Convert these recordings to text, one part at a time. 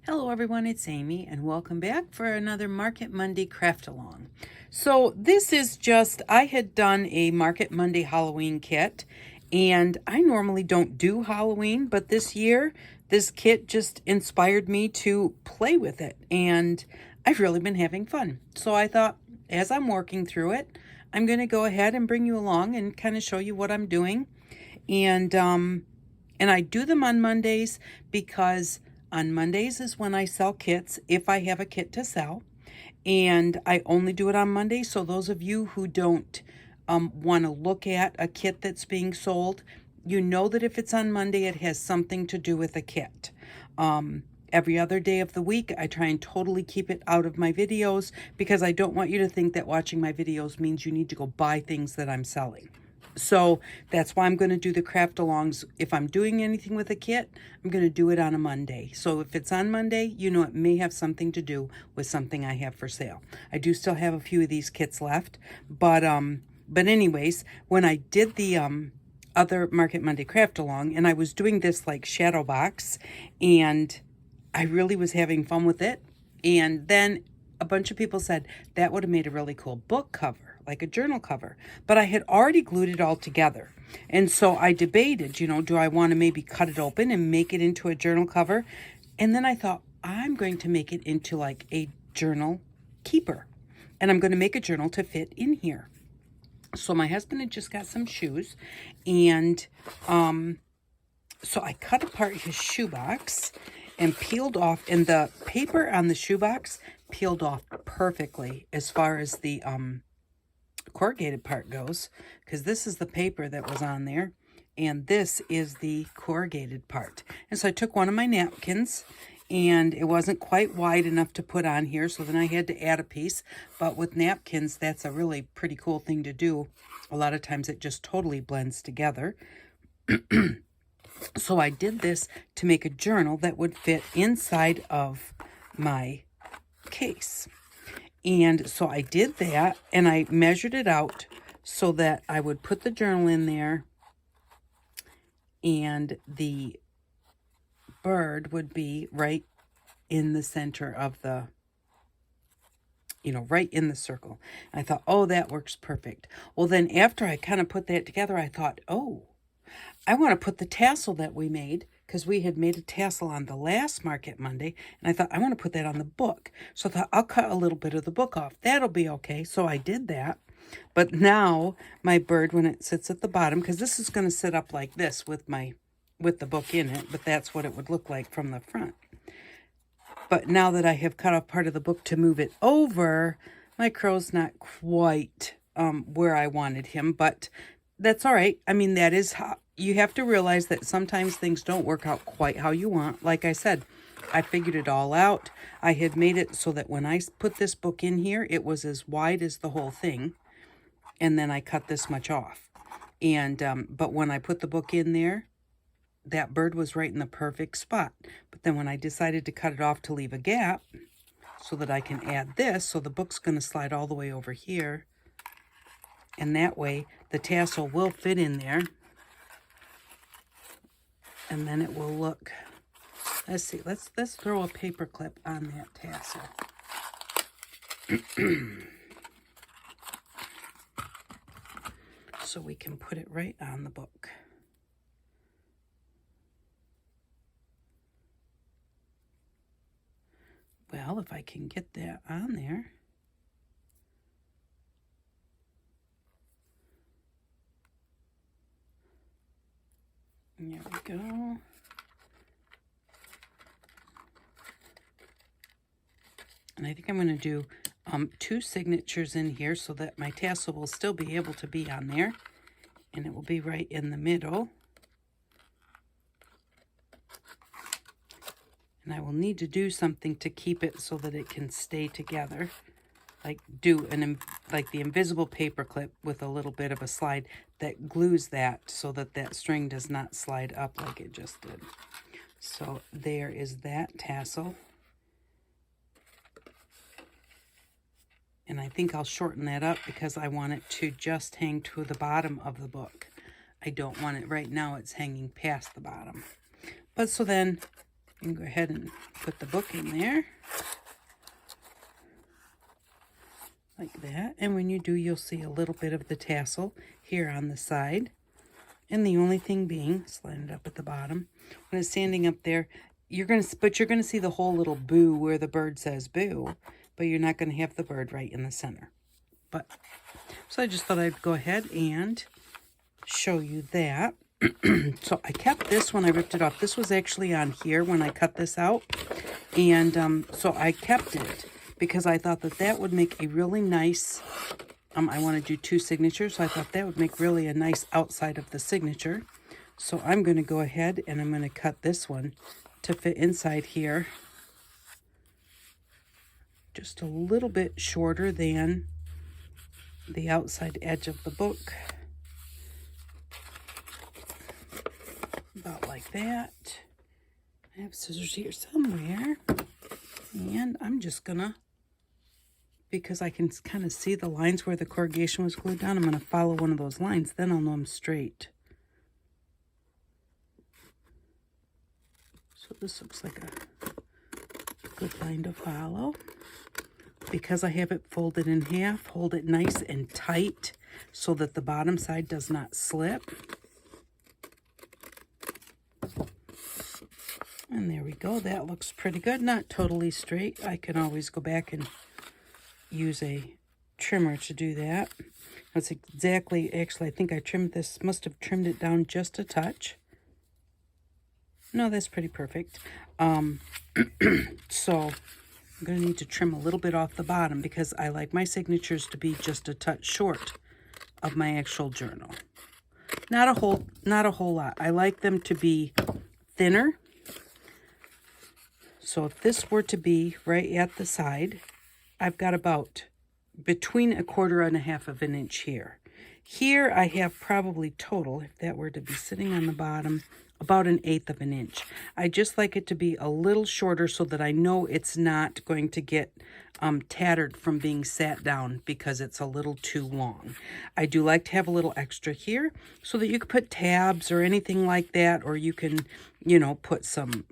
Hello everyone, it's Amy and welcome back for another Market Monday craft along. So this is just, I had done a Market Monday Halloween kit and I normally don't do Halloween, but this year this kit just inspired me to play with it and I've really been having fun. So I thought as I'm working through it, I'm going to go ahead and bring you along and kind of show you what I'm doing. And I do them on Mondays because on Mondays is when I sell kits, if I have a kit to sell. And I only do it on Mondays. So those of you who don't want to look at a kit that's being sold, you know that if it's on Monday, it has something to do with a kit. Every other day of the week, I try and totally keep it out of my videos because I don't want you to think that watching my videos means you need to go buy things that I'm selling. So that's why I'm going to do the craft alongs. If I'm doing anything with a kit, I'm going to do it on a Monday. So if it's on Monday, you know it may have something to do with something I have for sale. I do still have a few of these kits left, but anyways, when I did the other Market Monday craft along, and I was doing this like shadow box, and I really was having fun with it. And then a bunch of people said that would have made a really cool book cover, like a journal cover. But I had already glued it all together. And so I debated, do I want to maybe cut it open and make it into a journal cover? And then I thought, I'm going to make it into like a journal keeper. And I'm going to make a journal to fit in here. So my husband had just got some shoes. And so I cut apart his shoebox and peeled off, and the paper on the shoebox peeled off perfectly as far as the corrugated part goes, because this is the paper that was on there and this is the corrugated part. And so I took one of my napkins, and it wasn't quite wide enough to put on here, so then I had to add a piece. But with napkins, that's a really pretty cool thing to do. A lot of times it just totally blends together. So I did this to make a journal that would fit inside of my case. And so I did that, and I measured it out so that I would put the journal in there and the bird would be right in the center of the, right in the circle. And I thought, oh, that works perfect. Well, then after I kind of put that together, I thought, oh, I want to put the tassel that we made, because we had made a tassel on the last Market Monday, and I thought I want to put that on the book. So I thought I'll cut a little bit of the book off. That'll be okay. So I did that. But now my bird, when it sits at the bottom, because this is going to sit up like this with the book in it, but that's what it would look like from the front. But now that I have cut off part of the book to move it over, my crow's not quite where I wanted him, but that's all right. I mean, that is how you have to realize that sometimes things don't work out quite how you want. Like I said, I figured it all out. I had made it so that when I put this book in here, it was as wide as the whole thing. And then I cut this much off. And but when I put the book in there, that bird was right in the perfect spot. But then when I decided to cut it off to leave a gap so that I can add this, so the book's going to slide all the way over here. And that way the tassel will fit in there. And then it will look, let's see, let's throw a paper clip on that tassel. So we can put it right on the book. Well, if I can get that on there. There we go. And I think I'm going to do 2 signatures in here so that my tassel will still be able to be on there. And it will be right in the middle. And I will need to do something to keep it so that it can stay together. Like like the invisible paper clip with a little bit of a slide that glues that so that that string does not slide up like it just did. So there is that tassel. And I think I'll shorten that up because I want it to just hang to the bottom of the book. I don't want it right now, it's hanging past the bottom. But so then can go ahead and put the book in there. Like that. And when you do, you'll see a little bit of the tassel here on the side. And the only thing being, slide it up at the bottom, when it's standing up there, you're going to see the whole little boo where the bird says boo, but you're not going to have the bird right in the center. But so I just thought I'd go ahead and show you that. So I kept this when I ripped it off. This was actually on here when I cut this out. And so I kept it because I thought that that would make a really nice, I want to do 2 signatures, so I thought that would make really a nice outside of the signature. So I'm going to go ahead and I'm going to cut this one to fit inside here. Just a little bit shorter than the outside edge of the book. About like that. I have scissors here somewhere. And I'm just gonna, because I can kind of see the lines where the corrugation was glued down, I'm gonna follow one of those lines, then I'll know I'm straight. So this looks like a good line to follow. Because I have it folded in half, hold it nice and tight so that the bottom side does not slip. And there we go. That looks pretty good. Not totally straight. I can always go back and use a trimmer to do that. That's exactly, actually, I think I trimmed this, must have trimmed it down just a touch. No, that's pretty perfect. So I'm going to need to trim a little bit off the bottom because I like my signatures to be just a touch short of my actual journal. Not a whole lot. I like them to be thinner. So if this were to be right at the side, I've got about between 1/4 and 1/2 of an inch here. Here I have probably total, if that were to be sitting on the bottom, about 1/8 of an inch. I just like it to be a little shorter so that I know it's not going to get tattered from being sat down because it's a little too long. I do like to have a little extra here so that you could put tabs or anything like that, or you can, you know, put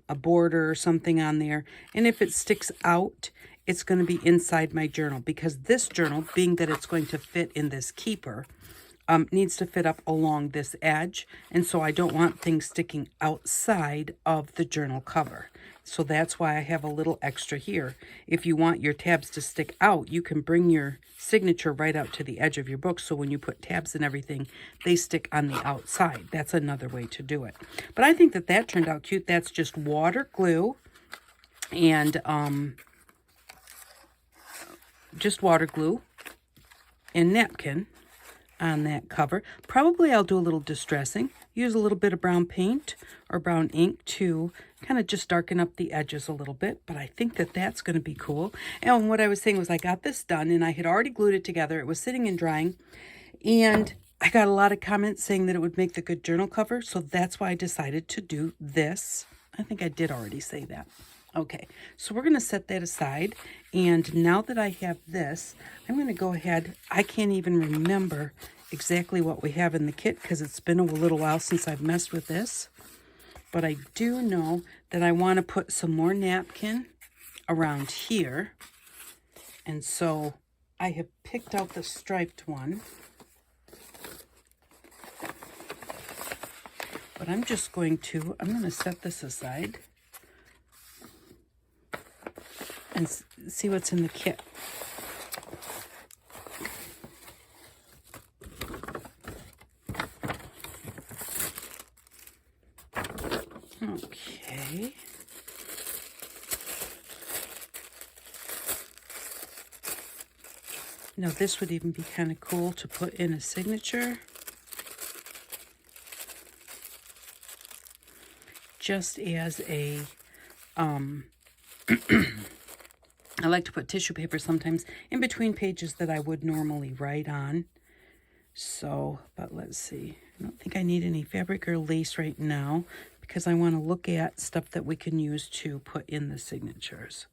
a border or something on there. And if it sticks out, it's going to be inside my journal because this journal, being that it's going to fit in this keeper, needs to fit up along this edge, and so I don't want things sticking outside of the journal cover. So that's why I have a little extra here. If you want your tabs to stick out, you can bring your signature right out to the edge of your book, so when you put tabs and everything, they stick on the outside. That's another way to do it. But I think that that turned out cute. That's just water glue and just water glue and napkin on that cover. Probably I'll do a little distressing. Use a little bit of brown paint or brown ink to kind of just darken up the edges a little bit, but I think that that's going to be cool. And what I was saying was I got this done and I had already glued it together. It was sitting and drying, and I got a lot of comments saying that it would make the good journal cover, so that's why I decided to do this. I think I did already say that. Okay, so we're going to set that aside, and now that I have this, I'm going to go ahead. I can't even remember exactly what we have in the kit because it's been a little while since I've messed with this, but I do know that I want to put some more napkin around here, and so I have picked out the striped one, but I'm going to set this aside and see what's in the kit. Okay. Now this would even be kind of cool to put in a signature. Just as a, I like to put tissue paper sometimes in between pages that I would normally write on. So, but let's see. I don't think I need any fabric or lace right now because I want to look at stuff that we can use to put in the signatures.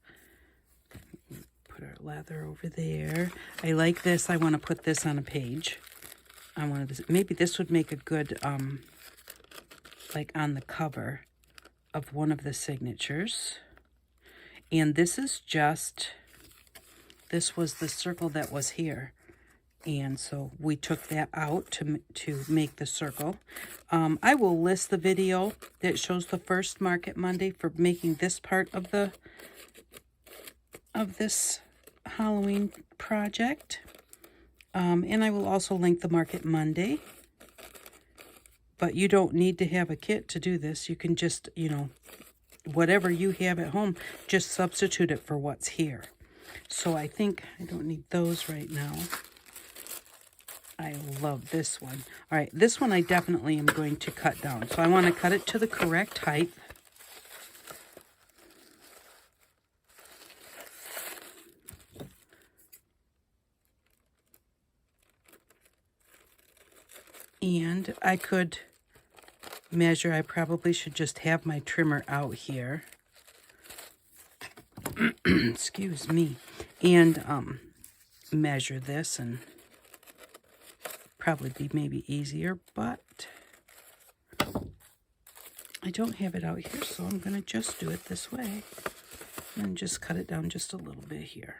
Put our leather over there. I like this. I want to put this on a page. Maybe this would make a good, like on the cover. of one of the signatures. And this is just, this was the circle that was here. And so we took that out to make the circle. I will list the video that shows the first Market Monday for making this part of this Halloween project. And I will also link the Market Monday. But you don't need to have a kit to do this. You can just, you know, whatever you have at home, just substitute it for what's here. So I think I don't need those right now. I love this one. All right, this one I definitely am going to cut down. So I want to cut it to the correct height. And I could measure. I probably should just have my trimmer out here. Excuse me. And measure this, and probably be maybe easier, but I don't have it out here, so I'm going to just do it this way and just cut it down just a little bit here.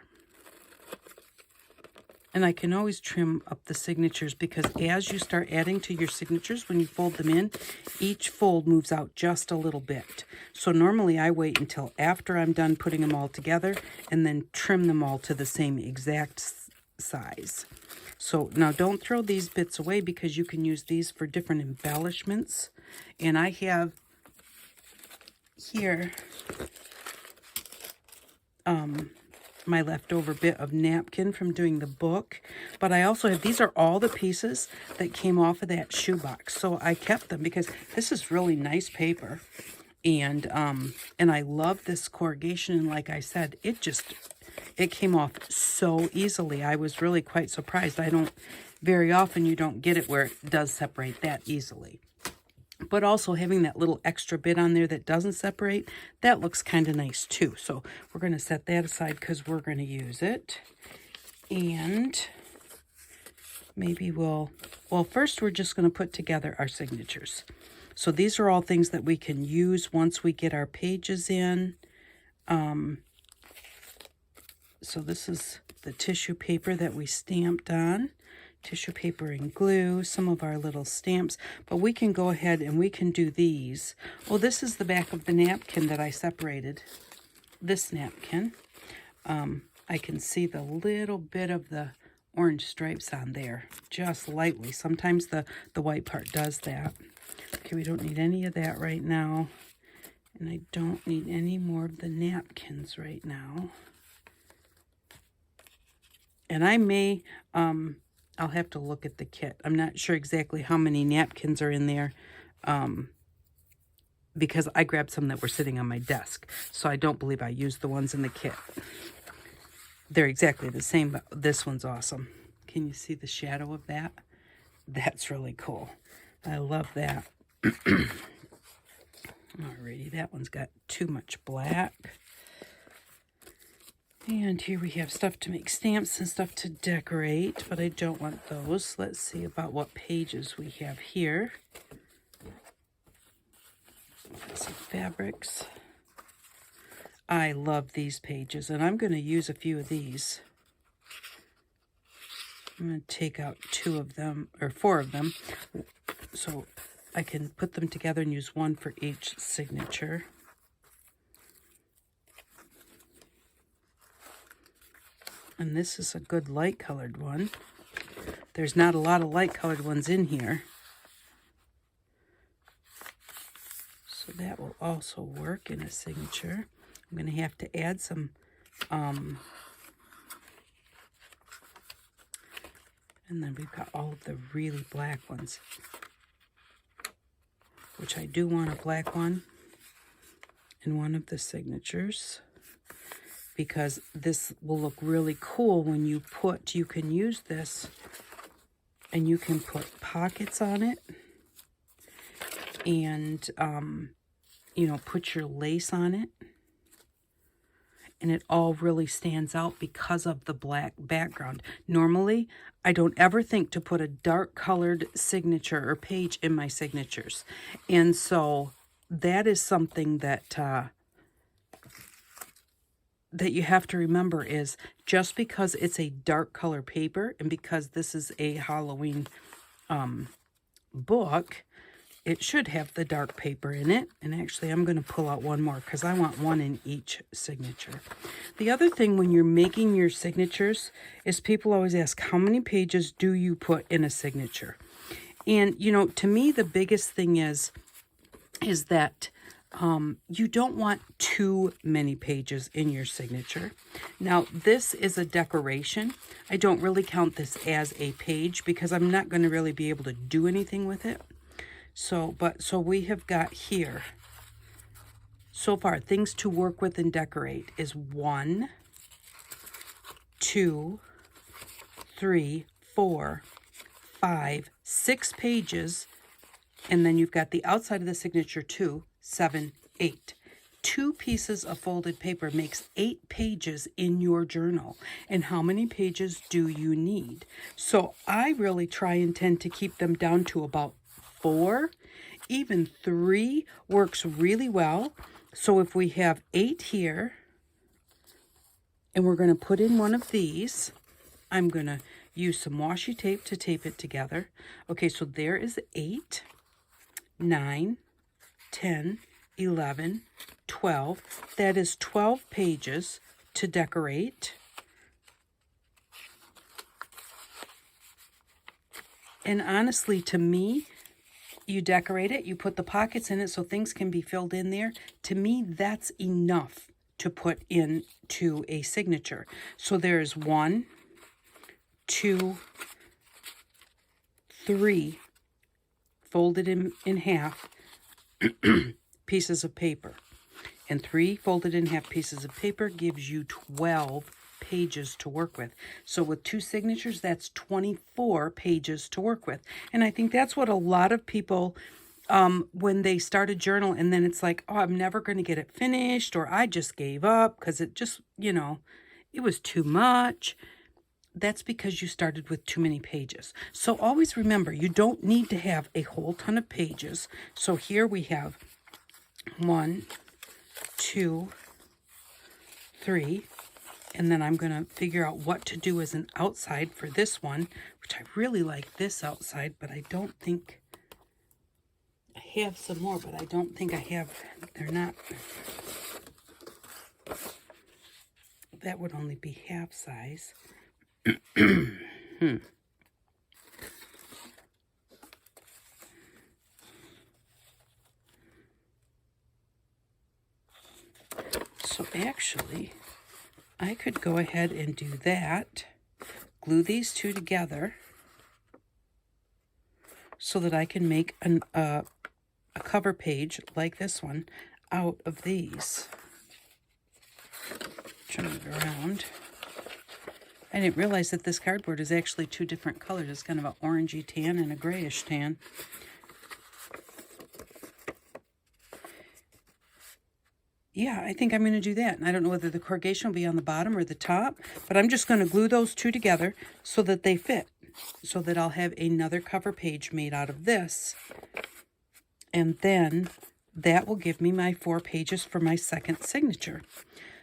And I can always trim up the signatures, because as you start adding to your signatures, when you fold them in, each fold moves out just a little bit. So normally I wait until after I'm done putting them all together and then trim them all to the same exact size. So now don't throw these bits away, because you can use these for different embellishments. And I have here my leftover bit of napkin from doing the book. But I also have, these are all the pieces that came off of that shoebox. So I kept them because this is really nice paper. And I love this corrugation. And like I said, it came off so easily. I was really quite surprised. Very often you don't get it where it does separate that easily. But also having that little extra bit on there that doesn't separate, that looks kind of nice too. So we're going to set that aside because we're going to use it. And maybe well, first we're just going to put together our signatures. So these are all things that we can use once we get our pages in. So this is the tissue paper that we stamped on. Tissue paper and glue, some of our little stamps. But we can go ahead and we can do these. Oh, this is the back of the napkin that I separated. This napkin. I can see the little bit of the orange stripes on there, just lightly. Sometimes the white part does that. Okay, we don't need any of that right now. And I don't need any more of the napkins right now. And I may, I'll have to look at the kit. I'm not sure exactly how many napkins are in there, because I grabbed some that were sitting on my desk. So I don't believe I used the ones in the kit. They're exactly the same, but this one's awesome. Can you see the shadow of that? That's really cool. I love that. Alrighty, that one's got too much black. And here we have stuff to make stamps and stuff to decorate, but I don't want those. Let's see about what pages we have here. Some fabrics. I love these pages, and I'm going to use a few of these. I'm going to take out 2 of them, or 4 of them, so I can put them together and use one for each signature. And this is a good light colored one. There's not a lot of light colored ones in here. So that will also work in a signature. I'm going to have to add some, and then we've got all of the really black ones, which I do want a black one in one of the signatures, because this will look really cool when you can use this and you can put pockets on it and, you know, put your lace on it. And it all really stands out because of the black background. Normally, I don't ever think to put a dark colored signature or page in my signatures. And so that is something that that you have to remember, is just because it's a dark color paper and because this is a Halloween book, it should have the dark paper in it. And actually, I'm going to pull out one more because I want one in each signature. The other thing when you're making your signatures is people always ask, how many pages do you put in a signature? And, you know, to me, the biggest thing is that you don't want too many pages in your signature. Now, this is a decoration. I don't really count this as a page because I'm not going to really be able to do anything with it. So we have got here, so far, things to work with and decorate is 1, 2, 3, 4, 5, 6 pages. And then you've got the outside of the signature 2, 7, 8. 2 pieces of folded paper makes 8 pages in your journal. And how many pages do you need? So I really try and tend to keep them down to about 4. Even 3 works really well. So if we have 8 here, and we're going to put in one of these, I'm going to use some washi tape to tape it together. Okay, so there is 8, 9, 10, 11, 12. That is 12 pages to decorate. And honestly, to me, you decorate it, you put the pockets in it so things can be filled in there. To me, that's enough to put into a signature. So there's 1, 2, 3 folded in half pieces of paper. And 3 folded in half pieces of paper gives you 12 pages to work with. So with 2 signatures, that's 24 pages to work with. And I think that's what a lot of people, when they start a journal and then it's like, oh, I'm never going to get it finished, or I just gave up because it just, you know, it was too much. That's because you started with too many pages. So always remember, you don't need to have a whole ton of pages. So here we have 1, 2, 3, and then I'm going to figure out what to do as an outside for this one, which I really like this outside, but I don't think I have some more, but I don't think I have, they're not, that would only be half size. So actually, I could go ahead and do that, glue these 2 together so that I can make a cover page like this one out of these. Turn it around. I didn't realize that this cardboard is actually 2 different colors. It's kind of an orangey tan and a grayish tan. Yeah, I think I'm going to do that. And I don't know whether the corrugation will be on the bottom or the top, but I'm just going to glue those 2 together so that they fit, so that I'll have another cover page made out of this. And then that will give me my 4 pages for my second signature.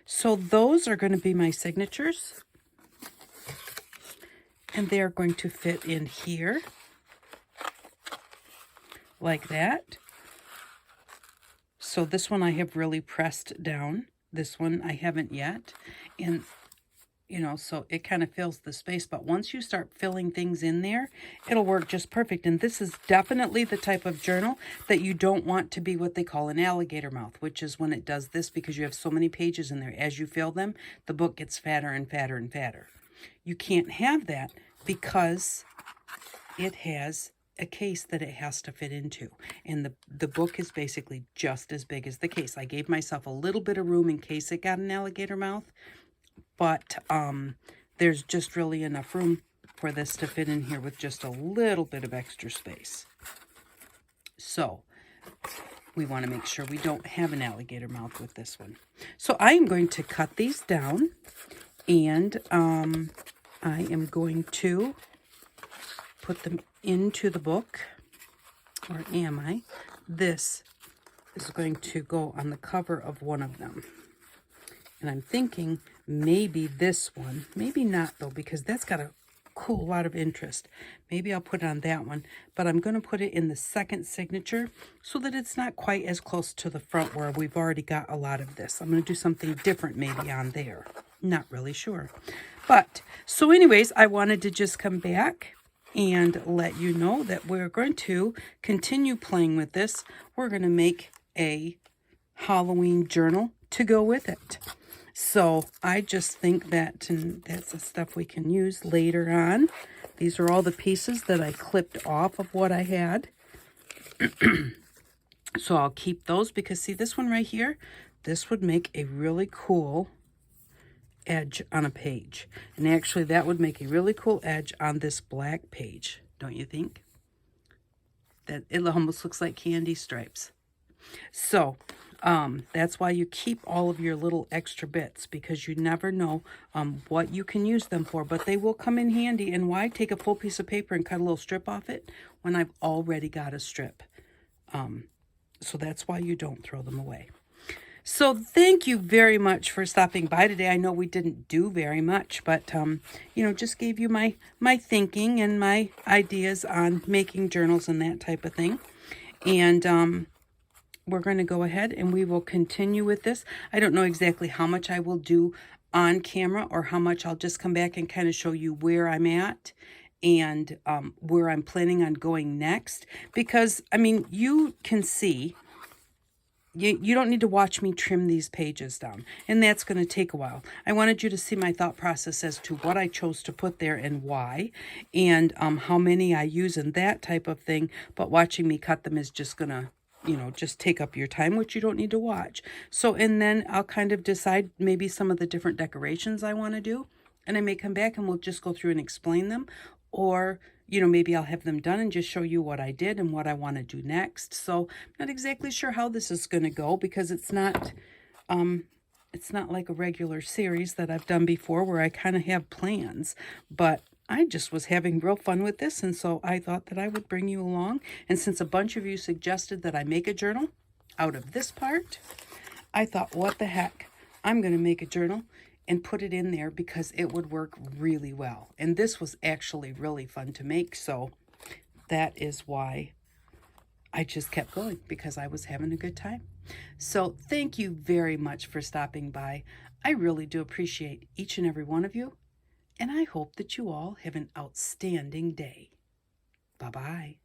So those are going to be my signatures. And they're going to fit in here like that. So this one I have really pressed down. This one I haven't yet. And, you know, so it kind of fills the space. But once you start filling things in there, it'll work just perfect. And this is definitely the type of journal that you don't want to be what they call an alligator mouth, which is when it does this because you have so many pages in there. As you fill them, the book gets fatter and fatter and fatter. You can't have that because it has a case that it has to fit into. And the book is basically just as big as the case. I gave myself a little bit of room in case it got an alligator mouth, but there's just really enough room for this to fit in here with just a little bit of extra space. So we want to make sure we don't have an alligator mouth with this one. So I am going to cut these down, and I am going to put them into the book, or am I? This is going to go on the cover of one of them. And I'm thinking maybe this one. Maybe not, though, because that's got a cool lot of interest. Maybe I'll put it on that one. But I'm going to put it in the second signature so that it's not quite as close to the front where we've already got a lot of this. I'm going to do something different maybe on there. Not really sure. But, so anyways, I wanted to just come back and let you know that we're going to continue playing with this. We're going to make a Halloween journal to go with it. So I just think that that's the stuff we can use later on. These are all the pieces that I clipped off of what I had. So I'll keep those because see this one right here, this would make a really cool edge on a page. And actually that would make a really cool edge on this black page, don't you think? That it almost looks like candy stripes. So that's why you keep all of your little extra bits, because you never know what you can use them for, but they will come in handy. And why take a full piece of paper and cut a little strip off it when I've already got a strip? So that's why you don't throw them away. So thank you very much for stopping by today. I know we didn't do very much, but, you know, just gave you my thinking and my ideas on making journals and that type of thing. And we're going to go ahead and we will continue with this. I don't know exactly how much I will do on camera or how much I'll just come back and kind of show you where I'm at and where I'm planning on going next. Because, I mean, you can see, you don't need to watch me trim these pages down. And that's going to take a while. I wanted you to see my thought process as to what I chose to put there and why. And how many I use and that type of thing. But watching me cut them is just going to, you know, just take up your time, which you don't need to watch. So, and then I'll kind of decide maybe some of the different decorations I want to do. And I may come back and we'll just go through and explain them. Or, you know, maybe I'll have them done and just show you what I did and what I want to do next. So I'm not exactly sure how this is going to go because it's not like a regular series that I've done before where I kind of have plans. But I just was having real fun with this, and so I thought that I would bring you along. And since a bunch of you suggested that I make a journal out of this part, I thought, what the heck, I'm going to make a journal and put it in there because it would work really well. And this was actually really fun to make, so that is why I just kept going, because I was having a good time. So thank you very much for stopping by. I really do appreciate each and every one of you. And I hope that you all have an outstanding day. Bye-bye.